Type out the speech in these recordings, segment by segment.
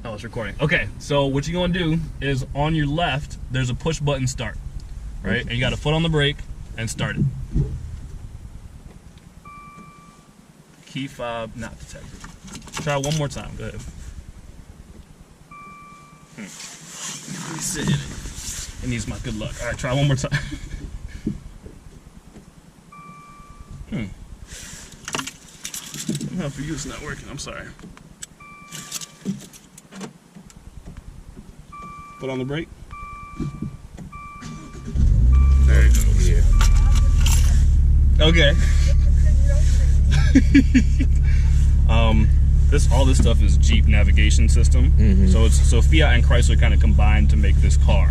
Oh, it's recording. Okay, so what you're gonna do is on your left, there's a push button start, right? And you got a foot on the brake and start it. Key fob not detected. Try one more time. Go ahead. Let me sit in it. It needs my good luck. All right, try one more time. Somehow for you it's not working. I'm sorry. Foot on the brake. There it goes. Yeah. Okay. All this stuff is Jeep navigation system. So Fiat and Chrysler kind of combined to make this car.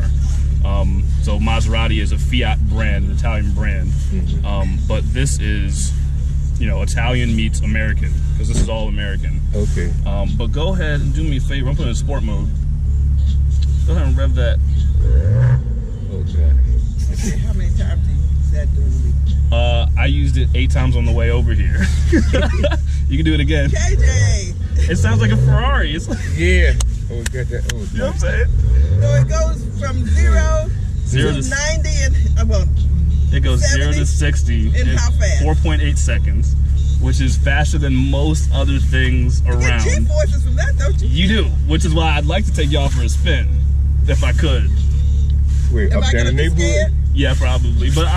So Maserati is a Fiat brand, an Italian brand. But this is, you know, Italian meets American, because this is all American. Okay. But go ahead and do me a favor. I'm putting it in sport mode. Go ahead and rev that. Oh God. Okay, how many times do you use that during the week? I used it 8 times on the way over here. You can do it again. KJ! It sounds like a Ferrari. It's like, Yeah. Oh, we got that. Oh, you know what I'm saying? So it goes from 0 to 90 and, well, it goes 0 to 60 in how fast? 4.8 seconds, which is faster than most other things you around. get G-forces from that, don't you? You do, which is why I'd like to take y'all for a spin, if I could. wait, Am up I down the gonna be neighborhood? scared? Yeah, probably. But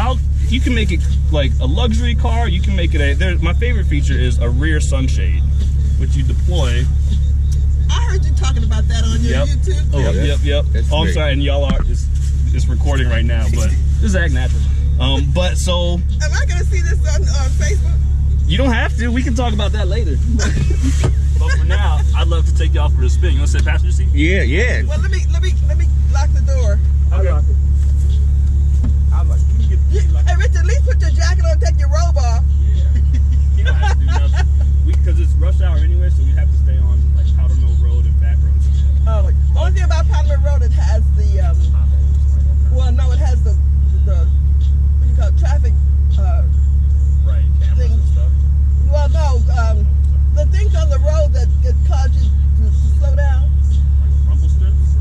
you can make it like a luxury car. You can make it my favorite feature is a rear sunshade, which you deploy. I heard you talking about that on your YouTube. Oh, yep. That's Oh, I'm great. sorry, and y'all it's recording right now, but just act natural. But so Am I going to see this on Facebook? you don't have to. We can talk about that later. But for now, I'd love to take y'all for a spin. You want to sit passenger seat? Yeah, yeah. Well, let me lock the door. Okay. Hey, Richard, at least put your jacket on and take your robe off. You don't have to do nothing. Because it's rush hour anyway, so we have to stay on like Powder Mill Road and back roads and stuff. Oh, the only thing about Powder Mill Road, it has the, well, no, it has the what do you call it, traffic, Right, cameras and stuff. well, no, the things on the road that cause you to slow down. Like rumble strips?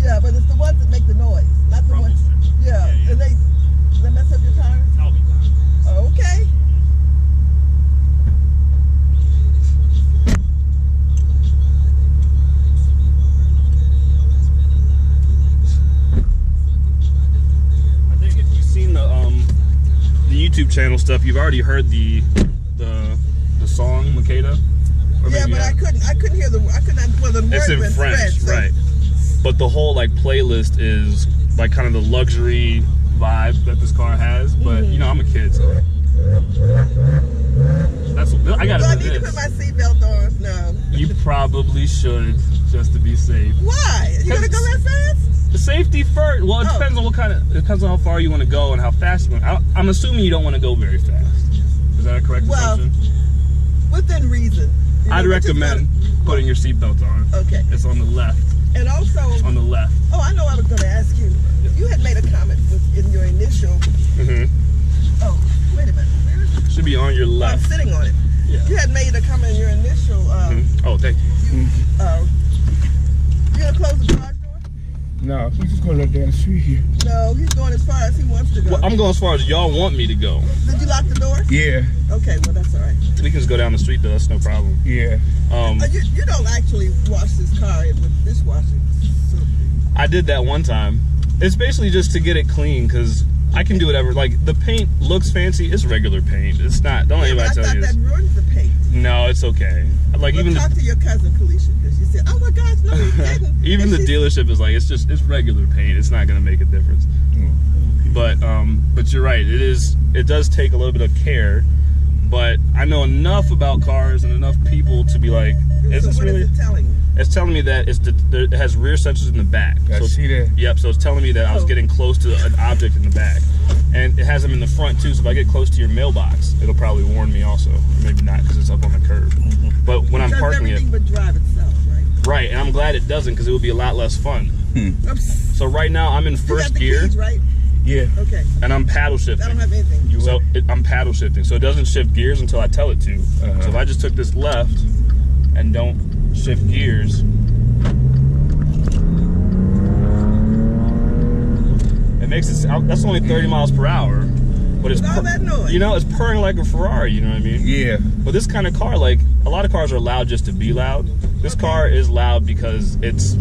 Yeah, but it's the ones that make the noise, not the Rumble ones. strips. Yeah, and does that mess up your tires? I'll be fine. Okay. I think if you've seen the YouTube channel stuff, you've already heard the song Makeda. Yeah, but I couldn't hear the words It's in were French, so- right? But the whole like playlist is like kind of the luxury vibe that this car has. But you know, I'm a kid, so that's what I gotta Do I do need to this. put my seatbelt on? No. You probably should, just to be safe. Why? You gonna go that fast? The safety first. Well, it depends on it depends on how far you want to go and how fast you want. I'm assuming you don't want to go very fast. Is that a correct assumption? Within reason. You know, I'd but you recommend putting your seatbelt on. Okay. It's on the left. And also, On the left. oh, I know I was going to ask you. You had made a comment in your initial. Oh, wait a minute. Where is it? Should be on your I'm left. sitting on it. Yeah. You had made a comment in your initial. Oh, thank you. You gonna close the garage door? No, we just gonna look down the street here. No, he's going as far as he wants to go. Well, I'm going as far as y'all want me to go. Did you lock the door? Yeah, Okay, well that's all right. We can just go down the street though. That's no problem. yeah. You don't actually wash this car with dishwashing. So, I did that one time. It's basically just to get it clean because I can do whatever. Like the paint looks fancy. It's regular paint. It's not. Don't let but I anybody tell thought you that this. ruined the paint. No, it's okay. Like Well, even talk to your cousin Kalisha because she said, "Oh my gosh, no, he didn't." even And the she- dealership is like it's regular paint. It's not gonna make a difference. But you're right. It does take a little bit of care. But I know enough about cars and enough people to be like, is So this what really? is it telling you? It's telling me that it has rear sensors in the back. I So see that. Yep, so it's telling me that I was getting close to an object in the back. And it has them in the front too, so if I get close to your mailbox, it'll probably warn me also. Or maybe not, because it's up on the curb. But when I'm Does parking it, everything but drive itself, right? right, and I'm glad it doesn't, because it would be a lot less fun. Oops. So right now, I'm in You got first the gear, keys, right? Yeah. Okay. and I'm paddle I don't shifting. have anything. So I'm paddle shifting, so it doesn't shift gears until I tell it to. So if I just took this left and don't shift gears, makes it. That's only 30 miles per hour, but it's all that noise. You know, it's purring like a Ferrari. You know what I mean? Yeah. But this kind of car, like a lot of cars are loud just to be loud. This car is loud because it's a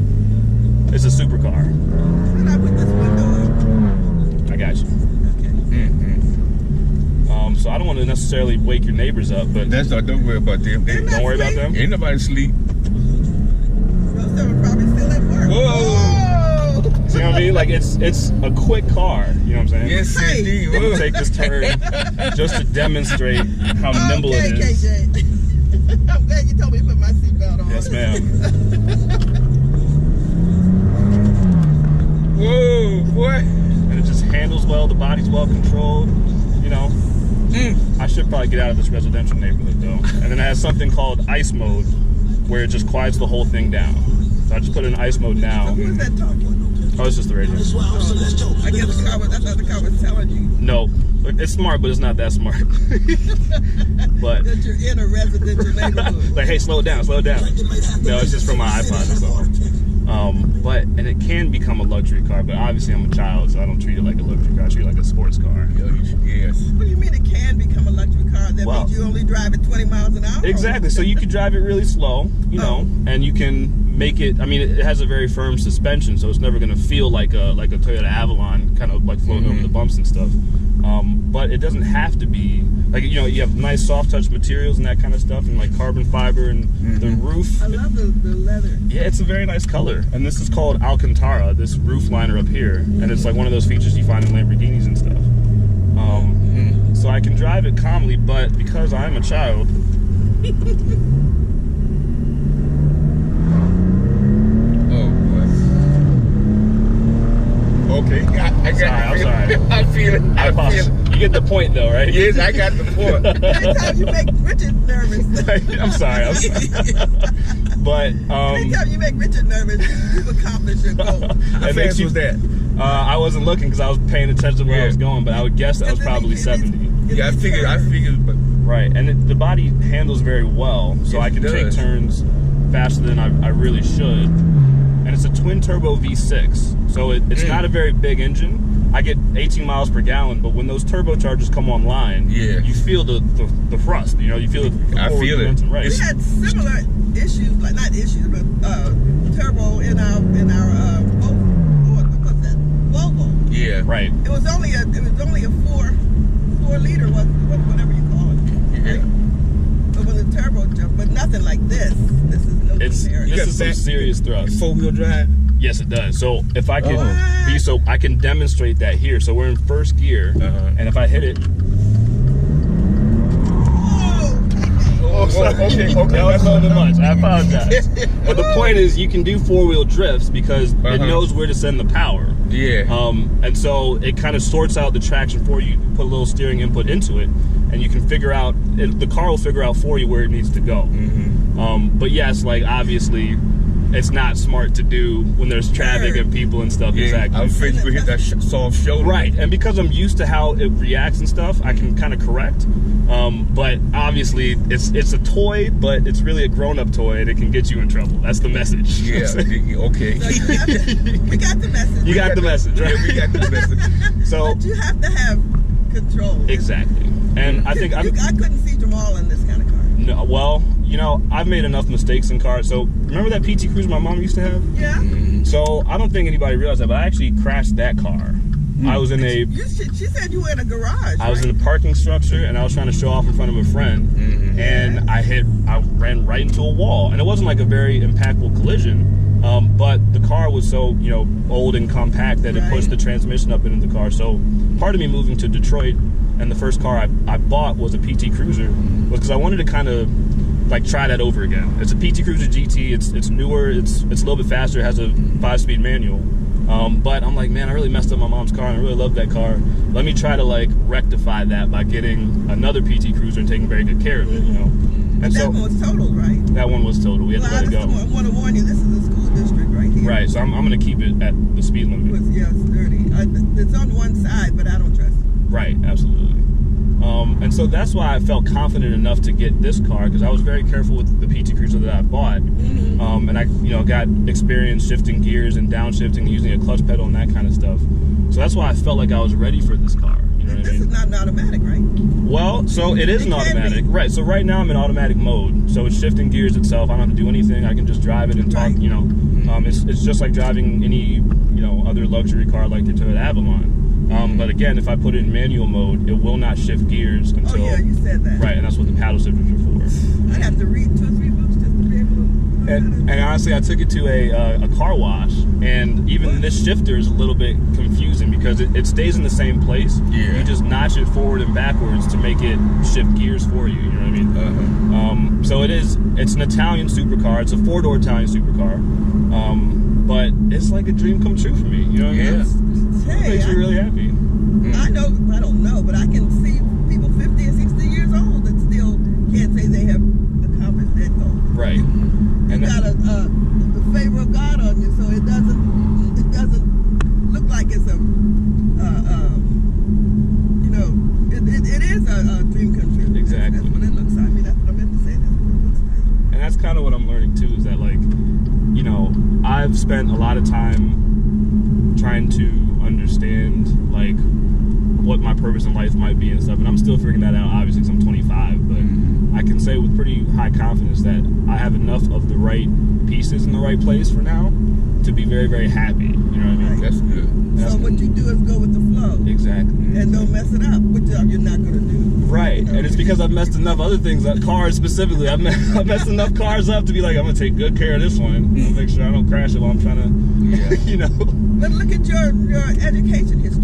supercar. Can I put this window up? I got you. Okay. So I don't want to necessarily wake your neighbors up, but That's not. Don't worry about them. don't worry about them. Ain't nobody sleep. Most of them probably still at work. Whoa. See what I mean? Like it's a quick car. You know what I'm saying? Yes, Hey. indeed. I'm gonna Whoa. take this turn just to demonstrate how nimble Okay, it is. KJ. I'm glad you told me to put my seatbelt on. Yes, ma'am. Whoa, boy. And it just handles well. The body's well controlled. You know. I should probably get out of this residential neighborhood though. And then it has something called ice mode, where it just quiets the whole thing down. So I just put it in ice mode now. Who is that talking? Oh, it's just the radio. I guess I thought the car was telling you No, it's smart, but it's not that smart. But that you're in a residential neighborhood. like, hey, slow it down, slow it down. No, it's just from my iPod. That's all. And it can become a luxury car, but obviously I'm a child, so I don't treat it like a luxury car. I treat it like a sports car. Yes. What do you mean it can become a luxury car? That Well, means you only drive at 20 miles an hour? Exactly. So you can drive it really slow, you know, and you can make it. I mean, it has a very firm suspension, so it's never going to feel like a Toyota Avalon, kind of like floating over the bumps and stuff. But it doesn't have to be like, you know, you have nice soft touch materials and that kind of stuff, and like carbon fiber and the roof. I love the leather. Yeah, it's a very nice color, and this is called Alcantara. This roof liner up here, and it's like one of those features you find in Lamborghinis and stuff. So I can drive it calmly, but because I'm a child. Oh, boy. Okay. I'm sorry. I feel it. I feel it. You get the point, though, right? Yes, I got the point. Anytime you make Richard nervous. I'm sorry. But Anytime you make Richard nervous, you've accomplished your goal. How fast was that? I wasn't looking because I was paying attention to where I was going, but I would guess that was probably 70. Yeah, I figured, but Right, and the body handles very well, so I can take turns faster than I really should. And it's a twin turbo V6, so it's not a very big engine. I get 18 miles per gallon, but when those turbochargers come online, you feel the thrust. You know, you feel the I feel it. momentum, right? We had similar issues, like not issues, but turbo in our what's that? Volvo. yeah, Right. It was only a 4 liter, whatever you call it. yeah. But when the turbo jumped, but nothing like this. This is no comparison. This is some serious thrust. 4-wheel drive. Yes, it does. So if I can I can demonstrate that here. So we're in first gear, and if I hit it. Oh, sorry. Okay. That was a little bit much. I apologize. But the point is, you can do 4-wheel drifts because it knows where to send the power. Yeah. And so it kind of sorts out the traction for you. Put a little steering input into it, and you can figure out. The car will figure out for you where it needs to go. But yes, like obviously, it's not smart to do when there's traffic and people and stuff. Yeah, exactly. I'm afraid we hit that soft shoulder. Right, and because I'm used to how it reacts and stuff, I can kind of correct. But obviously, it's a toy, but it's really a grown-up toy, and it can get you in trouble. That's the message. Yeah. Okay. So we got the message. You got the message, right? Yeah, we got the message. So But you have to have control. exactly, and I think I couldn't see Jamal in this kind of car. no. Well, you know, I've made enough mistakes in cars. So remember that PT Cruiser my mom used to have? Yeah. So I don't think anybody realized that, but I actually crashed that car. I was in a. She said you were in a garage. I was in a parking structure, and I was trying to show off in front of a friend, and I ran right into a wall, and it wasn't like a very impactful collision, but the car was so, you know, old and compact that it pushed the transmission up into the car. So part of me moving to Detroit, and the first car I bought was a PT Cruiser, was because I wanted to kind of like try that over again. It's a PT Cruiser GT. It's newer. It's a little bit faster. It has a 5-speed manual. But I'm like, man, I really messed up my mom's car, and I really love that car. Let me try to like rectify that by getting another PT Cruiser and taking very good care of it, you know. And that one was totaled, right? That one was totaled. We had to let it go. I want to warn you, this is a school district right here. Right, so I'm going to keep it at the speed limit. Yeah, it's 30. It's on one side, but I don't trust it. Right, absolutely. And so that's why I felt confident enough to get this car, because I was very careful with the PT Cruiser that I bought. And I, got experience shifting gears and downshifting, using a clutch pedal and that kind of stuff. So that's why I felt like I was ready for this car. You know what I mean? This is not an automatic, right? Well, so it is an automatic, right? So right now I'm in automatic mode, so it's shifting gears itself. I don't have to do anything. I can just drive it and talk. It's just like driving any other luxury car like the Toyota Avalon. But again, if I put it in manual mode, it will not shift gears until. Oh yeah, you said that. Right, and that's what the paddle shifters are for. I'd have to read 2 or 3 books just to be able to. And honestly, I took it to a car wash, and even this shifter is a little bit confusing because it stays in the same place. Yeah. You just notch it forward and backwards to make it shift gears for you. You know what I mean? So it's an Italian supercar. It's a 4-door Italian supercar. But it's like a dream come true for me. You know what I mean? It makes me really happy. I don't know, but I can see people 50 and 60 years old that still can't say they have accomplished that goal. Right. You got the favor of God on you, so it doesn't look like it's it is a dream come true. Exactly. That's what it looks like. I mean, that's what I meant to say. That's what it looks like. And that's kind of what I'm learning too, is that I've spent a lot of time trying to understand what my purpose in life might be and stuff, and I'm still figuring that out, obviously, because I'm 25, but I can say with pretty high confidence that I have enough of the right pieces in the right place for now to be very, very happy. You know what I mean? Right. That's good. So what you do is go with the flow. Exactly. And don't mess it up, which you're not going to do. Right. And it's because I've messed enough other things up, cars specifically. I've messed enough cars up to be like, I'm going to take good care of this one. I'll make sure I don't crash it while I'm trying to, But look at your education history.